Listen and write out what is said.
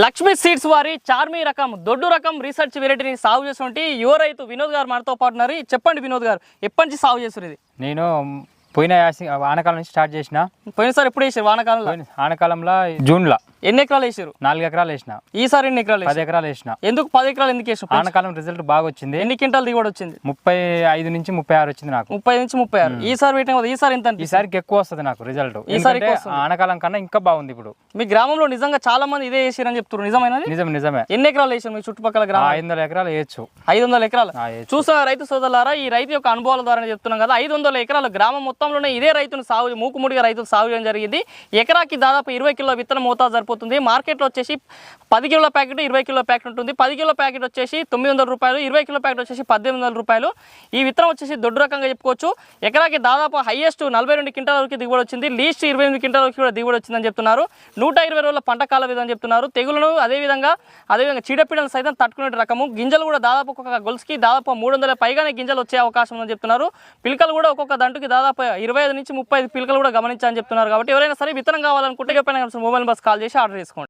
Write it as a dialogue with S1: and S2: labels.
S1: Lakshmi seeds వారి చార్మీ రకం దొడ్డు రకం రీసెర్చ్ వెరైటీని సాగు చేసినటువంటి యువ రైతు వినోద్ గారు మనతో పాటు ఉన్నారు. చెప్పండి వినోద్ గారు, ఎప్పటి నుంచి సాగు చేస్తారు? ఇది
S2: నేను పోయిన వానకాలం నుంచి స్టార్ట్ చేసిన.
S1: పోయినసారి ఎప్పుడు వేసారు? వానకాలంలో.
S2: వానకాలంలో జూన్లో.
S1: ఎన్ని ఎకరాలు వేసారు?
S2: 4 ఎకరాలు వేసిన.
S1: ఈసారి ఎన్ని ఎకరాలు?
S2: 10 ఎకరాలు వేసిన.
S1: ఎందుకు 10 ఎకరాలు ఎందుకు వేసిన?
S2: వానకాలం రిజల్ట్ బాగా వచ్చింది.
S1: ఎన్ని క్వింటాల్ దిగుబడి వచ్చింది?
S2: 35 నుంచి 36 వచ్చింది నాకు.
S1: 30 నుంచి 36. ఈసారి పెట్టిన ఈసారి ఎంత?
S2: ఈసారికి ఎక్కువ వస్తుంది నాకు రిజల్ట్.
S1: ఈసారి
S2: వానకాలం కన్నా ఇంకా బాగుంది. ఇప్పుడు
S1: మీ గ్రామంలో నిజంగా చాలా మంది ఇదే వేసారని చెప్తున్నారు, నిజమైనది?
S2: నిజమే.
S1: ఎన్ని ఎకరాలు వేసారు మీ చుట్టుపక్కల గ్రామం?
S2: 500 ఎకరాలు వేయచ్చు.
S1: 500 ఎకరాలు చూసిన రైతు సోదరులారా, ఈ రైతు యొక్క అనుభవాల ద్వారా చెప్తున్నాం కదా. 500 ఎకరాలు గ్రామం మొత్తంలోనే ఇదే రైతును సాగు మూకుముడిగా రైతులు సాగు చేయడం జరిగింది. ఎకరాకి దాదాపు 20 కిలోల విత్తనం మోతాదు సరిపోతుంది. మార్కెట్లో వచ్చేసి 10 కిలోల ప్యాకెట్ 20 కిలోల ప్యాకెట్ ఉంటుంది. 10 కిలోల ప్యాకెట్ వచ్చేసి 900 రూపాయలు, 20 కిలో ప్యాకెట్ వచ్చేసి 1800 రూపాయలు. ఈ విత్తనం వచ్చేసి దొడ్డు రకంగా చెప్పుకోవచ్చు. ఎకరాకి దాదాపు హైయెస్ట్ 42 క్వింటాల వరకు దిగుబడి వచ్చింది. లీస్ట్ 28 క్వింటాల వరకు కూడా దిగుబడి వచ్చిందని చెప్తున్నారు. 120 రోజుల పంట కాల విధానం చెప్తున్నారు. తెగులను అదేవిధంగా చీడపీడలను సైతం తట్టుకునే రకము. గింజలు కూడా దాదాపు ఒక్కొక్క గొలుసుకి దాదాపు 300 పైగానే గింజలు వచ్చే అవకాశం ఉందని చెప్తున్నారు. పిలకలు కూడా ఒక్కొక్క దంటుకి దాదాపు 25 నుంచి 35 పిలకలు కూడా గమనించాలని చెప్తున్నారు. కాబట్టి ఎవరైనా సరే విత్తనం కావాలనుకుంటే మొబైల్ బస్ కాల్ చేసి ఆర్డర్ చేసుకోండి.